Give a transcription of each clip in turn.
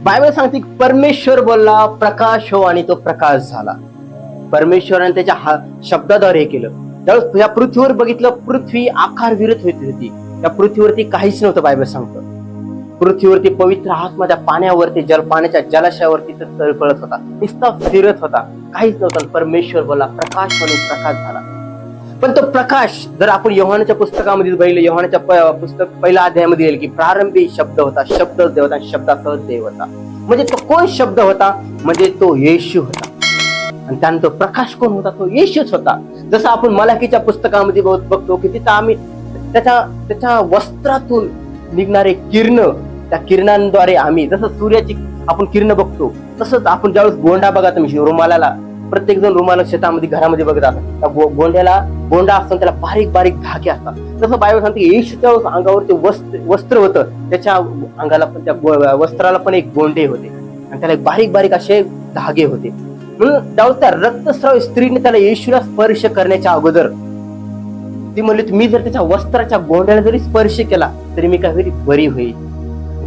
Bible सांगते की परमेश्वर बोलला प्रकाश हो आणि तो प्रकाश झाला. परमेश्वराने त्याच्या शब्दाद्वारे हे केलं. त्यावेळेस या पृथ्वीवर बघितलं, पृथ्वी आकार विरत होती. त्या पृथ्वीवरती काहीच नव्हतं. बायबल सांगतं पृथ्वीवरती पवित्र आत्मा त्या पाण्यावरती पाण्याच्या जलाशयावरती तळपळत होता, नुसता फिरत होता, काहीच नव्हतं. परमेश्वर बोला प्रकाश म्हणून प्रकाश झाला. पण तो प्रकाश जर आपण योहानाच्या पुस्तकामध्ये बघितलं, योहानाच्या पुस्तक पहिल्या अध्यायामध्ये येईल की प्रारंभी शब्द होता, शब्द देव होता, शब्दासह देव होता. म्हणजे तो कोण शब्द होता? म्हणजे तो येशू होता. आणि त्यानंतर प्रकाश कोण होता? तो येशूच होता. जसं आपण मलाकीच्या पुस्तकामध्ये बघतो की तिथं आम्ही त्याच्या वस्त्रातून निघणारे किरण, त्या किरणांद्वारे आम्ही जसं सूर्याची आपण किरण बघतो, तसंच आपण ज्यावेळेस गोंडा बघा तुम्ही रुमालाला, प्रत्येक जण रुमाला शेतामध्ये घरामध्ये बघत असतात, त्या गोंड्याला गोंडा असतो, त्याला बारीक बारीक धागे असतात. तसं बायबल सांगते येशूच्या अंगावरती वस्त्र होतं, त्याच्या अंगाला पण त्या वस्त्राला पण एक गोंडे होते आणि त्याला बारीक बारीक असे धागे होते. म्हणून त्यावेळेस त्या रक्तस्राव स्त्रीने त्याला येशूला स्पर्श करण्याच्या अगोदर ती म्हणली मी जर त्याच्या वस्त्राच्या गोंड्याला जरी स्पर्श केला तरी मी काहीतरी बरी होईल.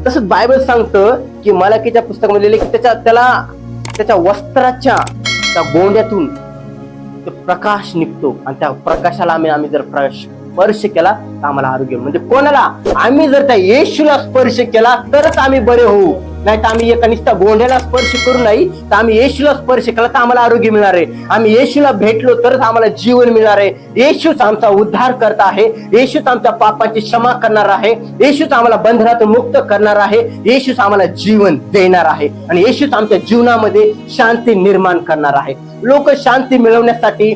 तसंच बायबल सांगतं की मलाकीच्या पुस्तकामध्ये की त्याच्या वस्त्राच्या त्या गोंड्यातून प्रकाश निघतो आणि त्या प्रकाशाला आम्ही जर स्पर्श केला तर आम्हाला आरोग्य. म्हणजे कोणाला? आम्ही जर त्या येशूला स्पर्श केला तरच आम्ही बरे होऊ, नाही तर आम्ही एका नुसत्या गोंड्याला स्पर्श करू नाही, तर आम्ही येशूला स्पर्श केला तर आम्हाला आरोग्य मिळणार आहे. आम्ही येशूला भेटलो तरच आम्हाला जीवन मिळणार आहे. येशूच आमचा उद्धार करता आहे, येशूच आमच्या पापाची क्षमा करणार आहे, येशूच आम्हाला बंधनातून मुक्त करणार आहे, येशूच आम्हाला जीवन देणार आहे आणि येशूच आमच्या जीवनामध्ये शांती निर्माण करणार आहे. लोक शांती मिळवण्यासाठी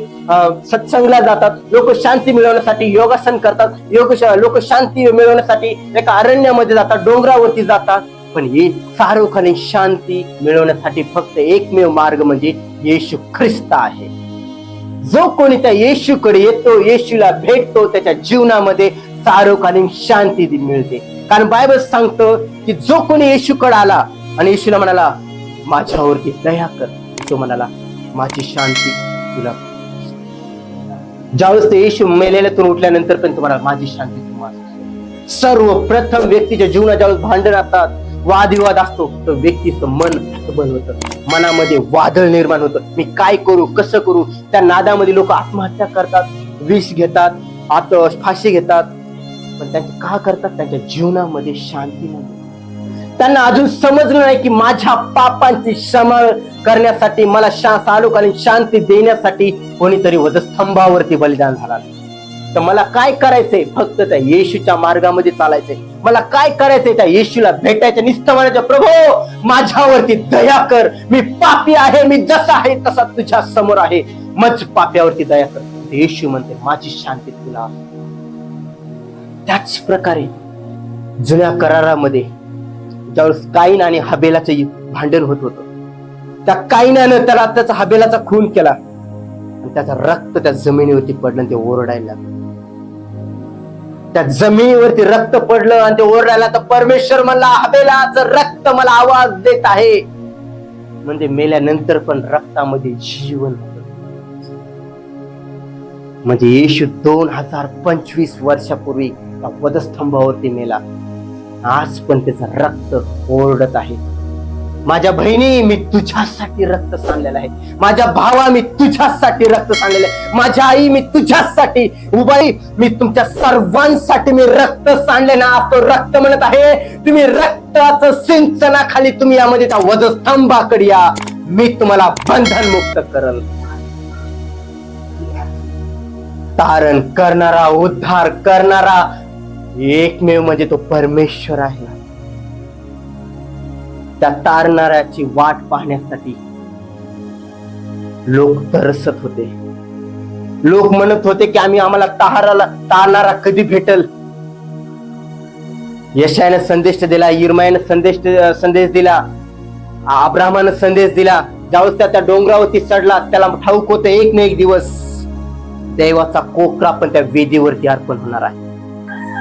सत्संगला जातात, लोक शांती मिळवण्यासाठी योगासन करतात, लोक शांती मिळवण्यासाठी एका अरण्यामध्ये जातात, डोंगरावरती जातात. पण ही सार्वकालीन शांती मिळवण्यासाठी फक्त एकमेव मार्ग म्हणजे येशू ख्रिस्त आहे. जो कोणी त्या येशूकडे येतो, येशूला भेटतो, त्याच्या जीवनामध्ये सार्वकालीन शांती मिळते. कारण बायबल सांगतं की जो कोणी येशूकडे आला आणि येशूला म्हणाला माझ्यावरती दया कर, तो म्हणाला माझी शांती तुला. ज्यावेळेस ते येशू मेलेल्यातून उठल्यानंतर पण तुम्हाला माझी शांती तुम्हाला. सर्वप्रथम व्यक्तीच्या जीवनात ज्यावेळेस भांडण असतात, वादविवाद असतो, तर व्यक्तीचं मन हतबल होतं, मनामध्ये वादळ निर्माण होतं. मी काय करू, कसं करू? त्या नादामध्ये लोक आत्महत्या करतात, विष घेतात, फाशी घेतात. पण त्यांचे का करतात? त्यांच्या जीवनामध्ये शांती नाही. त्यांना अजून समजलं नाही की माझ्या पापांची क्षमा करण्यासाठी, मला सार्वकालीन शांती देण्यासाठी कोणीतरी वधस्तंभावरती बलिदान झाला. तर मला काय करायचंय? फक्त त्या येशूच्या मार्गामध्ये चालायचंय. मला काय करायचंय? त्या येशूला भेटायचं, नुसतं म्हणायचं प्रभू माझ्यावरती दया कर, मी पापी आहे, मी जसा आहे तसा तुझ्या समोर आहे, मज पाप्यावरती दया कर. येशू म्हणते माझी शांती तुला. त्याच प्रकारे जुन्या करारामध्ये ज्यावेळेस काईन आणि हबेलाचं भांडण होत होतं, त्या काईनानं त्याचा हबेलाचा खून केला आणि त्याचं रक्त त्या जमिनीवरती पडलं आणि ते ओरडायला लागलं. त्या जमिनीवरती रक्त पडलं आणि ते ओरडायला, तर परमेश्वर म्हणला हबेलाचं रक्त मला आवाज देत आहे. म्हणजे मेल्यानंतर पण रक्तामध्ये जीवन होतं. म्हणजे येशू 2025 वर्षापूर्वी वधस्तंभावरती मेला, आज पण त्याचं रक्त ओरडत आहे. माझ्या बहिणी मी तुझ्यासाठी रक्त सांडलेलं आहे, माझ्या भावा मी तुझ्यासाठी रक्त सांडलेलं आहे, माझ्या आई मी तुझ्यासाठी, उबाई मी तुमच्या सर्वांसाठी मी रक्त सांडले ना. तो रक्त म्हणत आहे तुम्ही रक्ताचं सिंचनाखाली तुम्ही यामध्ये त्या वधस्तंभाकडे या, मी तुम्हाला बंधन मुक्त करल. तारण करणारा, उद्धार करणारा एकमेव म्हणजे तो परमेश्वर आहे. त्या तारणाऱ्याची वाट पाहण्यासाठी लोक तरसत होते. लोक म्हणत होते की आम्हाला तारणारा कधी भेटल. यशायाने संदेश दिला, इर्मायाने संदेश दिला, अब्राहमाने संदेश दिला. ज्यावेळेस त्या डोंगरावरती चढला त्याला ठाऊक होतं एक ना एक दिवस देवाचा कोकरा पण त्या वेदीवरती अर्पण होणार आहे.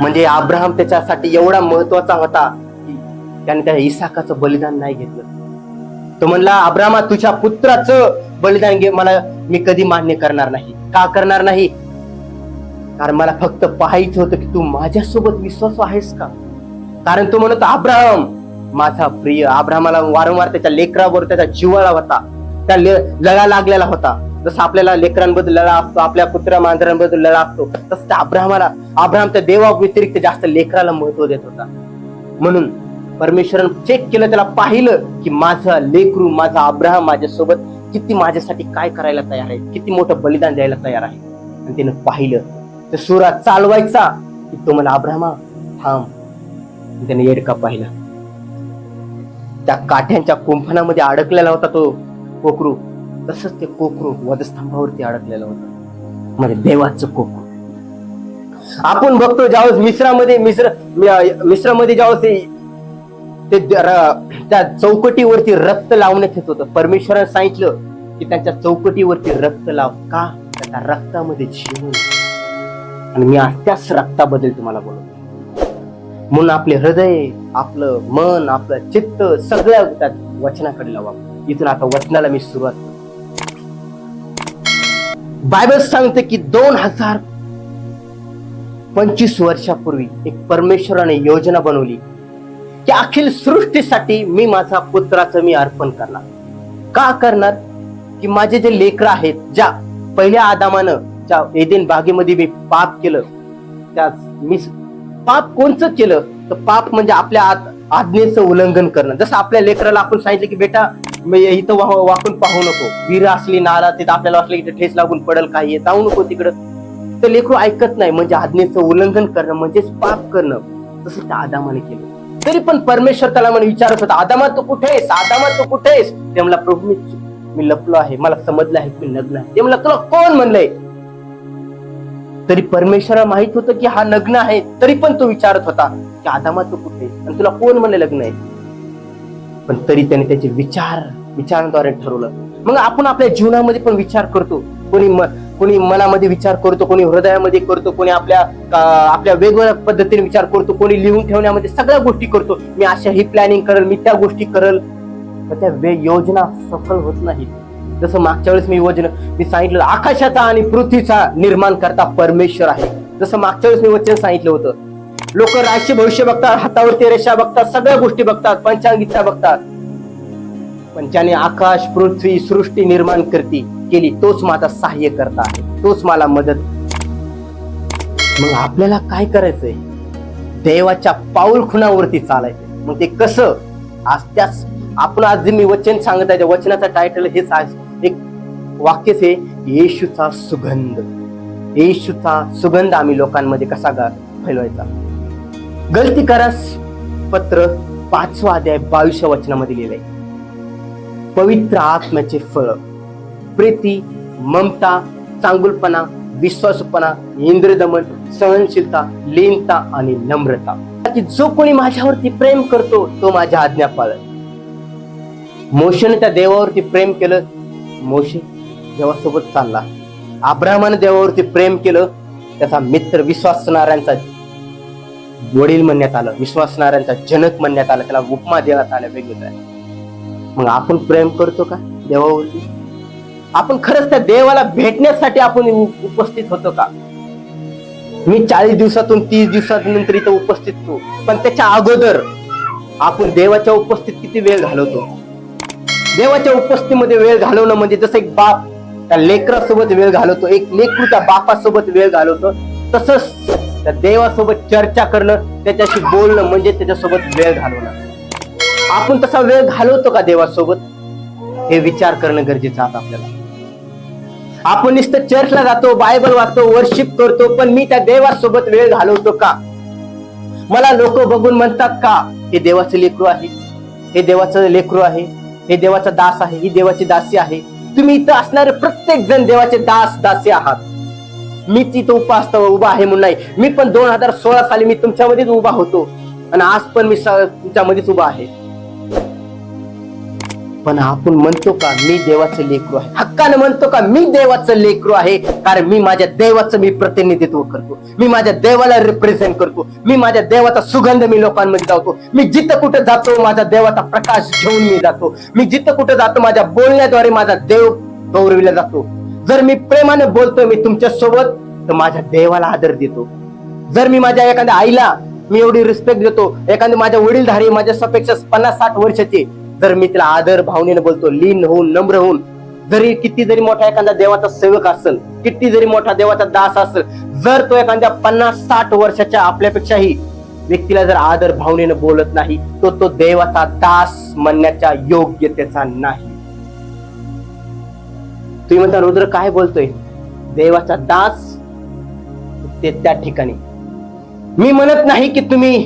म्हणजे अब्राहम त्याच्यासाठी एवढा महत्वाचा होता की त्याने त्या इसाकाचं बलिदान नाही घेतलं. तो म्हणला अब्राहमा तुझ्या पुत्राचं बलिदान घे, मी कधी मान्य करणार नाही. का करणार नाही? कारण मला फक्त पाहायचं होतं की तू माझ्यासोबत विश्वास आहेस का. कारण तो म्हणतो अब्राहम माझा प्रिय. अब्राहमाला वारंवार त्याच्या लेकरावर त्याचा जिव्हाळा होता, त्या लळा लागलेला होता. जसं आपल्याला लेकरांबद्दल लळा असतो, आपल्या कुत्र्या मांजरांबद्दल लळा असतो, तसं त्या अब्राहम त्या देवा व्यतिरिक्त जास्त लेकराला महत्व देत होता. म्हणून परमेश्वरानं चेक केलं, त्याला पाहिलं की माझा लेकरू, माझा अब्राहम माझ्यासोबत किती माझ्यासाठी काय करायला तयार आहे, किती मोठं बलिदान द्यायला तयार आहे. आणि त्यानं पाहिलं, तर सुरा चालवायचा की तो मला अब्राहमा थांब. त्याने येडका पाहिला, त्या काठ्यांच्या कुंपणामध्ये अडकलेला होता तो कोकरू. तसंच ते कोकरू वधस्तंभावरती अडकलेलं होतं, म्हणजे देवाचं कोकरू. आपण बघतो ज्यावेळेस मिश्रामध्ये ज्यावेळेस ते त्या चौकटीवरती रक्त लावण्यात येत होतं, परमेश्वराने सांगितलं की त्यांच्या चौकटीवरती रक्त लाव. का? त्या रक्तामध्ये जीवन. आणि मी आज त्याच रक्ताबद्दल तुम्हाला बोलतो. म्हणून आपले हृदय, आपलं मन, आपलं चित्त सगळ्या त्या वचनाकडे लावा. इथून आता वचनाला मी सुरुवात करतो. बायबल सांगते की 2025 वर्षापूर्वी एक परमेश्वराने योजना बनवली की अखिल सृष्टीसाठी मी माझा पुत्राचं मी अर्पण करणार. का करणार? की माझे जे लेकरं आहेत, ज्या पहिल्या आदामानं ज्या एदेन बागेमध्ये मी पाप केलं, त्या मी पाप कोणचं केलं? तर पाप म्हणजे आपल्या आज्ञेचं उल्लंघन करणं. जसं आपल्या लेकराला आपण सांगितलं की बेटा इथं वाकून पाहू नको, विहीर असली, नाला, तिथं आपल्याला वाटलं की ठेस लागून पडल, काही जाऊ नको तिकडं, तर लेकरू ऐकत नाही. म्हणजे आज्ञेचं उल्लंघन करणं म्हणजेच पाप करणं. तसं त्या आदामाने केलं. तरी पण परमेश्वर त्याला म्हणे विचारत होता, आदामा तू कुठे आहेस? आदामा तू कुठे आहेस? ते म्हणला, प्रभू मी लपलो आहे, मला समजलं आहे मी नग्न आहे. ते म्हणला, तुला कोण म्हणलंय? तरी परमेश्वराला माहित होतं की हा नग्न आहे, तरी पण तो विचारत होता की आदामा तू कुठे आहेस आणि तुला कोण म्हणले लग्न आहे? पण तरी त्याने त्याचे विचारांद्वारे ठरवलं. मग आपण आपल्या जीवनामध्ये पण विचार करतो, कोणी मनामध्ये विचार करतो, कोणी हृदयामध्ये करतो, कोणी आपल्या वेगवेगळ्या पद्धतीने विचार करतो, कोणी लिहून ठेवण्यामध्ये सगळ्या गोष्टी करतो. मी अशा ही प्लॅनिंग करेल, मी त्या गोष्टी करेल, तर त्या योजना सफल होत नाही. जसं मागच्या वेळेस मी सांगितलं, आकाशाचा आणि पृथ्वीचा निर्माण करता परमेश्वर आहे. जसं मागच्या वेळेस मी वचन सांगितलं होतं, लोक राशी भविष्य बघतात, हातावरती रेषा बघतात, सगळ्या गोष्टी बघतात, पंचांगीता बघतात, पण ज्याने आकाश पृथ्वी सृष्टी निर्माण केली तोच माझा सहाय्य करता आहे, तोच मला मदत. मग आपल्याला काय करायचंय? देवाच्या पाऊल खुणावरती चालायचंय. मग ते कसं? आज जे मी वचन सांगत आहे, वचनाचा टायटल हेच आहे, एक वाक्यच आहे, येशूचा सुगंध. येशूचा सुगंध आम्ही लोकांमध्ये कसा फैलवायचा? गलतीकारास पत्र 5 अध्याय 22 वचनामध्ये लिहिलंय, पवित्र आत्म्याचे फळ प्रीती, ममता, चांगुलपणा, विश्वासूपणा, इंद्रियदमन, सहनशीलता, लीनता आणि नम्रता. की जो कोणी माझ्यावरती प्रेम करतो तो माझ्या आज्ञा पाळेल. मोशेने त्या देवावरती प्रेम केलं. मोशे देवासोबत चालला. अब्राहमाने देवावरती प्रेम केलं. त्याचा मित्र, विश्वासणाऱ्यांचा वडील म्हणण्यात आलं, विश्वासणाऱ्यांचा जनक म्हणण्यात आलं, त्याला उपमा देण्यात आल्या वेगवेगळ्या. मग आपण प्रेम करतो का देवावरती? आपण खरंच त्या देवाला भेटण्यासाठी आपण उपस्थित होतो का? मी 40 दिवसातून 30 दिवसानंतर इथं उपस्थित होतो, पण त्याच्या अगोदर आपण देवाच्या उपस्थितीत किती वेळ घालवतो? देवाच्या उपस्थितीमध्ये वेळ घालवणं म्हणजे जसं एक बाप त्या लेकरासोबत वेळ घालवतो, एक लेकरू त्या बापासोबत वेळ घालवतो, तसंच त्या देवासोबत चर्चा करणं, त्याच्याशी बोलणं म्हणजे त्याच्यासोबत वेळ घालवणं. आपण तसा वेळ घालवतो का देवासोबत? हे विचार करणं गरजेचं आहे आपल्याला. आपण नुसतं चर्चला जातो, बायबल वाचतो, वर्शिप करतो, पण मी त्या देवासोबत वेळ घालवतो का? मला लोक बघून म्हणतात का हे देवाचं लेकरू आहे, हे देवाचं लेकरू आहे, हे देवाचा दास आहे, ही देवाची दासी आहे. तुम्ही इथं असणारे प्रत्येक जण देवाचे दास दासी आहात. मीच इथं उभा आहे म्हणून नाही. मी पण 2016 साली मी तुमच्यामध्येच उभा होतो आणि आज पण मी तुमच्यामध्येच उभा आहे. पण आपण म्हणतो का मी देवाचं लेकरू आहे? हक्कानं म्हणतो का मी देवाचं लेकरू आहे? कारण मी माझ्या देवाचं प्रतिनिधित्व करतो, मी माझ्या देवाला रिप्रेझेंट करतो, मी माझ्या देवाचा सुगंध मी लोकांमध्ये जातो. मी जिथं कुठं जातो माझा देवाचा प्रकाश घेऊन मी जातो. मी जिथं कुठं जातो माझ्या बोलण्याद्वारे माझा देव गौरविला जातो. जर मी प्रेमाने बोलतोय मी तुमच्या सोबत, तर माझ्या देवाला आदर देतो. जर मी माझ्या एखाद्या आईला मी एवढी रिस्पेक्ट देतो, एखादी माझ्या वडीलधारी माझ्यापेक्षा 50-60 वर्षाचे, जर मी तिला आदर भावनेने बोलतो, लीन होऊन नम्र होऊन, जरी किती जरी मोठा एखादा देवाचा सेवक असेल, किती जरी मोठा देवाचा दास असेल, जर तो एखाद्या 50-60 वर्षाच्या आपल्यापेक्षाही व्यक्तीला जर आदर भावनेने बोलत नाही, तो देवाचा दास म्हणण्याच्या योग्यतेचा नाही. तुम्ही म्हणता रुद्र काय बोलतोय, देवाचा दास ते त्या ठिकाणी. मी म्हणत नाही की तुम्ही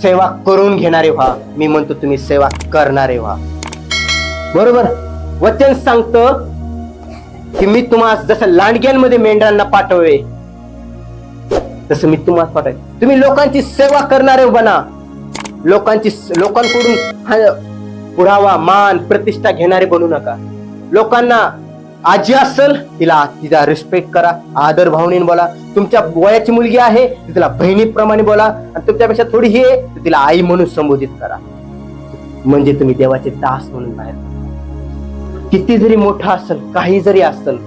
सेवा करून घेणारे व्हा, मी म्हणतो तुम्ही सेवा करणारे व्हा. बरोबर वचन सांगतं की मी तुम्हाला जसं लांडग्यांमध्ये मेंढरांना पाठवले तसं मी तुम्हाला पाठवेन. तुम्ही लोकांची सेवा करणारे बना, लोकांकडून पुरावा मान प्रतिष्ठा घेणारे बनू नका. लोकांना आजी असेल तिला रिस्पेक्ट करा, आदर भावनेने बोला. तुमच्या वयाची मुलगी आहे तिला बहिणीप्रमाणे बोला, आणि तुमच्यापेक्षा थोडी ही आहे तर तिला आई म्हणून संबोधित करा. म्हणजे तुम्ही देवाचे दास म्हणून बाहेर. किती जरी मोठा असेल, काही जरी असेल,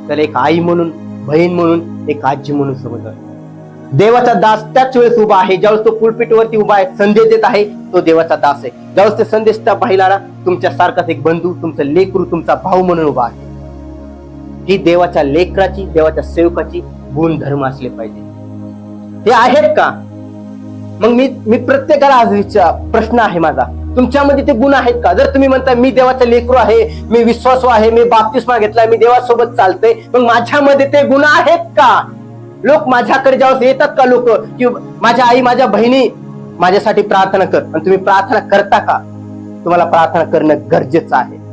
तर एक आई म्हणून, बहीण म्हणून, एक आजी म्हणून समजा. देवाचा दास त्याच वेळेस उभा आहे ज्यावेळेस तो पुलपीटवरती उभा आहे, संदेश देत आहे, तो देवाचा दास आहे. ज्यावेळेस ते संदेश त्या पाहिला, तुमच्या सारखाच एक बंधू, तुमचा लेकरू, तुमचा भाऊ म्हणून उभा आहे. ही देवाच्या लेकराची, देवाच्या सेवकाची गुणधर्म असले पाहिजे. हे आहेत का? मग मी प्रत्येकाला आज प्रश्न आहे माझा, तुमच्यामध्ये ते गुण आहेत का? जर तुम्ही म्हणता मी देवाचा लेकरू आहे, मी विश्वासू आहे, मी बाप्तिस्मा घेतलाय, मी देवासोबत चालते, मग माझ्यामध्ये ते गुण आहेत का? लोक माझ्याकडे ज्यावेळेस येतात का लोक की माझ्या आई, माझ्या बहिणी माझ्यासाठी प्रार्थना कर, आणि तुम्ही प्रार्थना करता का? तुम्हाला प्रार्थना करणं गरजेचं आहे.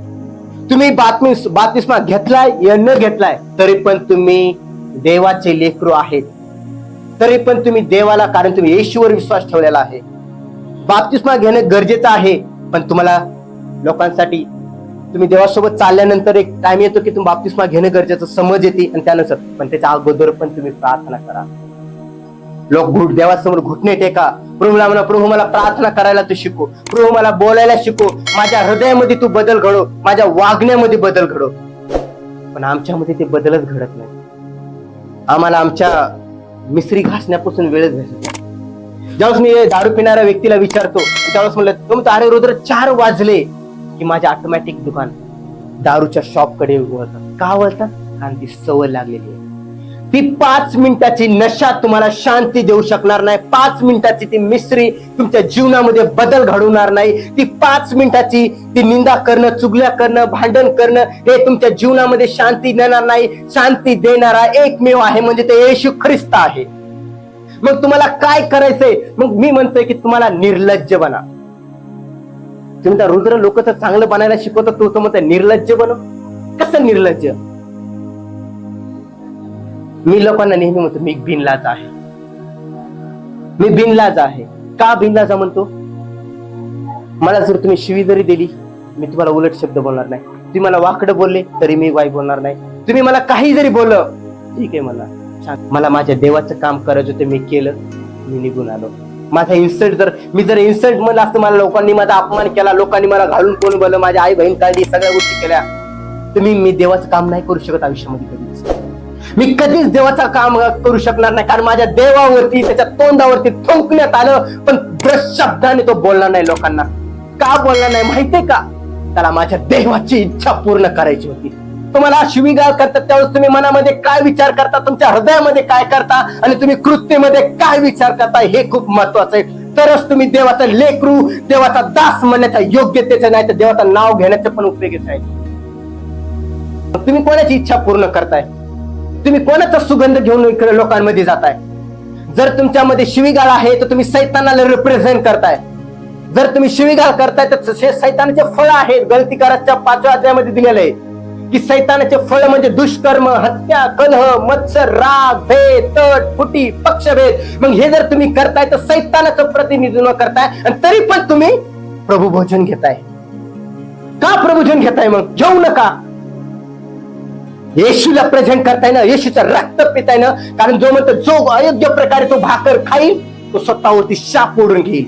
तुम्ही बाप्तिस्मा घेतलाय या न घेतलाय तरी पण तुम्ही देवाचे लेकरू आहेत, तरी पण तुम्ही देवाला, कारण तुम्ही येशूवर विश्वास ठेवलेला आहे. बाप्तिस्मा घेणं गरजेचं आहे, पण तुम्हाला लोकांसाठी तुम्ही देवासोबत चालल्यानंतर एक टाइम येतो की तुम्ही बाप्तिस्मा घेणं गरजेचं समज येते, आणि त्यानुसार पण त्याच्या अगोदर पण तुम्ही प्रार्थना करा. लोक देवासमोर घुटणे टेका, प्रभूला म्हणा, प्रभू मला प्रार्थना करायला तू शिकव, प्रभू मला बोलायला शिकव, माझ्या हृदयामध्ये तू बदल घडव, माझ्या वागण्यामध्ये बदल घडव. पण आमच्यामध्ये ते बदलच घडत नाही. आम्हाला आमच्या मिसरी घासण्यापासून वेळच भेटत. ज्यावेळेस मी दारू पिणाऱ्या व्यक्तीला विचारतो त्यावेळेस म्हणलं, अरे रुद्र 4 वाजले की माझ्या ऑटोमॅटिक दुकान दारूच्या शॉप कडे वळतात. का वळतात? कारण ती सवय लागलेली आहे. ती 5 मिनिटाची नशा तुम्हाला शांती देऊ शकणार नाही. 5 मिनिटाची ती मिसरी तुमच्या जीवनामध्ये बदल घडवणार नाही. ती 5 मिनिटाची ती निंदा करणं, चुगल्या करणं, भांडण करणं हे तुमच्या जीवनामध्ये शांती देणार नाही. शांती देणारा एकमेव आहे, म्हणजे ते येशू ख्रिस्त आहे. मग तुम्हाला काय करायचंय? मग मी म्हणतोय की तुम्हाला निर्लज्ज बना. तुम्ही त्या रुद्र लोक तर चांगलं बनायला शिकवतात, तो म्हणतोय निर्लज्ज बनव. कसं निर्लज्ज? मी लोकांना नेहमी म्हणतो मी बिनलाज आहे, मी बिनलाज आहे. का बिनलाज म्हणतो? मला जर तुम्ही शिवी जरी दिली मी तुम्हाला उलट शब्द बोलणार नाही. तुम्ही मला वाकडं बोलले तरी मी वाईट बोलणार नाही. तुम्ही मला काही जरी बोललं ठीक आहे, मला माझ्या देवाचं काम करायचं होतं, मी केलं, मी निघून आलो. माझा इन्सल्ट जर इन्सल्ट म्हणलं असतं, मला लोकांनी माझा अपमान केला, लोकांनी मला घालून कोण बोललं, माझ्या आई बहीण काढली, सगळ्या गोष्टी केल्या, मी देवाचं काम नाही करू शकत आयुष्यामध्ये कधीच. मी कधीच देवाचं काम करू शकणार नाही, कारण माझ्या देवावरती, त्याच्या तोंडावरती थुंकण्यात आलं, पण ब्रश शब्दाने तो बोलणार नाही लोकांना. का बोलणार नाही माहितीये का? त्याला माझ्या देवाची इच्छा पूर्ण करायची होती. तुम्हाला शिवीगाळ करतात त्यावेळेस तुम्ही मनामध्ये काय विचार करता, तुमच्या हृदयामध्ये काय करता, आणि तुम्ही कृत्येमध्ये काय विचार करता, हे खूप महत्वाचं आहे. तरच तुम्ही देवाचा लेकरू, देवाचा दास म्हणण्याच्या योग्यतेचं, नाही तर देवाचं नाव घेण्याचं पण उपयोगीच आहे. तुम्ही कोणाची इच्छा पूर्ण करताय? तुम्ही कोणाचा सुगंध घेऊन इकडे लोकांमध्ये जाताय? जर तुमच्यामध्ये शिवीगाळ आहे तर तुम्ही सैतानाला रिप्रेझेंट करताय. जर तुम्ही शिवीगाळ करताय तर सैतानाचे फळ आहेत. गलतीकाराच्या 5व्या अध्यायामध्ये दिलेलं आहे की सैतानाचे फळ म्हणजे दुष्कर्म, हत्या, कलह, मत्सर, राग, भेद, तट, फुटी, पक्षभेद. मग हे जर तुम्ही करताय तर सैतानाचं प्रतिनिधित्व करताय, आणि तरी पण तुम्ही प्रभू भोजन घेताय. का प्रभूजन घेताय? मग घेऊ नका. येशूला प्रेझेंट करताय ना, येशूचं रक्त पिताय ना, कारण जो म्हणतो जो अयोग्य प्रकारे तो भाकर खाईल तो स्वतःवरती शाप ओढून घेईल.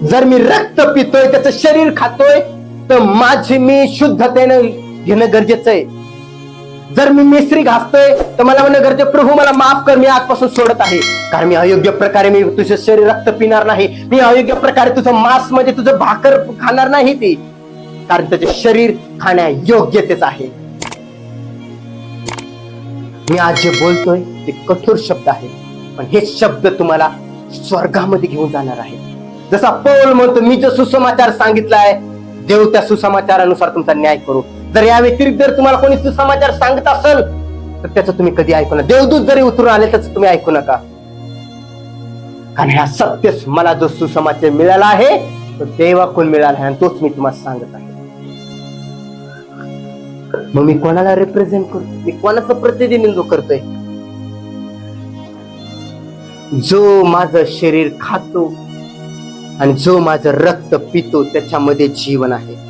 जर मी रक्त पितोय, त्याचं शरीर खातोय, तर माझी मी शुद्धतेनं घेणं गरजेचं आहे. जर मी मिसरी घासतोय तर मला म्हणणं गरजे प्रभू मला माफ कर, मी आजपासून सोडत आहे. कारण मी अयोग्य प्रकारे मी तुझं शरीर रक्त पिणार नाही, मी अयोग्य प्रकारे तुझं मांस म्हणजे तुझं भाकर खाणार नाही ती, कारण त्याचे शरीर खाण्या योग्यतेच आहे. मी आज जे बोलतोय ते कठोर शब्द आहे, पण हे शब्द तुम्हाला स्वर्गामध्ये घेऊन जाणार आहे. जसा पौल म्हणतो, मी जो सुसमाचार सांगितलाय देव त्या सुसमाचारानुसार तुमचा न्याय करू. जर या व्यतिरिक्त जर तुम्हाला कोणी सुसमाचार सांगत असेल तर त्याचं तुम्ही कधी ऐकू नका. देवदूत जरी उतरून आले त्याचं तुम्ही ऐकू नका, कारण ह्या सत्यच मला जो सुसमाचार मिळाला आहे तो देवाकडून मिळाला आहे आणि तोच मी तुम्हाला सांगत आहे. मग मी कोणाला रिप्रेझेंट करतो, मी कोणाचं प्रतिनिधित्व करतोय? जो माझं शरीर खातो आणि जो माझं रक्त पितो त्याच्यामध्ये जीवन आहे.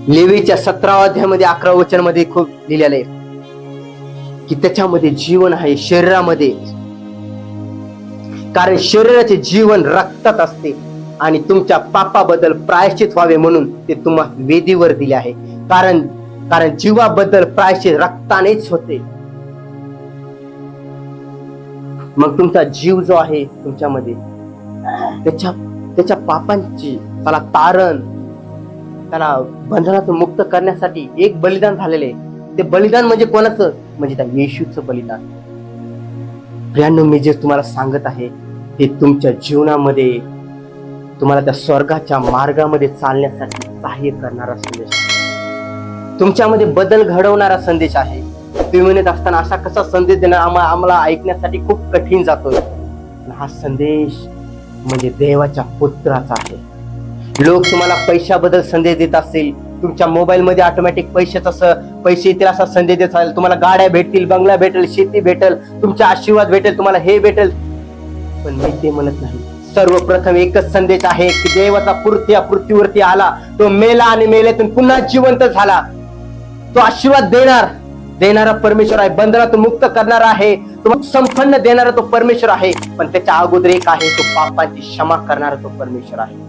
लेवीच्या 17व्या अध्यायामध्ये 11व्या वचनामध्ये खूप लिहिलेलं आहे की त्याच्यामध्ये जीवन आहे, शरीरामध्ये. कारण शरीराचे जीवन रक्तात असते आणि तुमच्या पापाबद्दल प्रायश्चित व्हावे म्हणून ते तुम्हाला वेदीवर दिले आहे. कारण जीवाबद्दल प्रायश्चित रक्तानेच होते. मग तुमचा जीव जो आहे तुमच्यामध्ये त्याच्या पापांची त्याला तारण, त्याला बंधनातून मुक्त करण्यासाठी एक बलिदान झालेले. ते बलिदान म्हणजे कोणाचं? म्हणजे त्या येशूचं बलिदान. प्रियांनो, मी जे तुम्हाला सांगत आहे ते तुमच्या जीवनामध्ये तुम्हाला त्या स्वर्गाच्या मार्गामध्ये चालण्यासाठी सहाय्य करणारा संदेश आहे, तुमच्यामध्ये बदल घडवणारा संदेश आहे. तुम्ही म्हणत असताना असा कसा संदेश देणार, आम्हाला ऐकण्यासाठी खूप कठीण जातोय. हा संदेश म्हणजे देवाच्या पुत्राचा आहे. लोक तुम्हाला पैशाबद्दल संदेश देत असतील, तुमच्या मोबाईल मध्ये ऑटोमॅटिक पैसे येतील असा संदेश देत असेल, तुम्हाला गाड्या भेटतील, बंगला भेटेल, शेती भेटेल, तुमचा आशीर्वाद भेटेल, तुम्हाला हे भेटेल. पण मी ते म्हणत नाही. सर्वप्रथम एकच संदेश आहे की देवाचा पुत्र या पृथ्वीवरती आला, तो मेला आणि मेल्यातून पुन्हा जिवंत झाला. तो आशीर्वाद देणारा परमेश्वर आहे, बंधनातून मुक्त करणारा आहे, तो संपन्न देणारा तो परमेश्वर आहे. पण त्याच्या अगोदर एक आहे, तो पापाची क्षमा करणारा तो परमेश्वर आहे.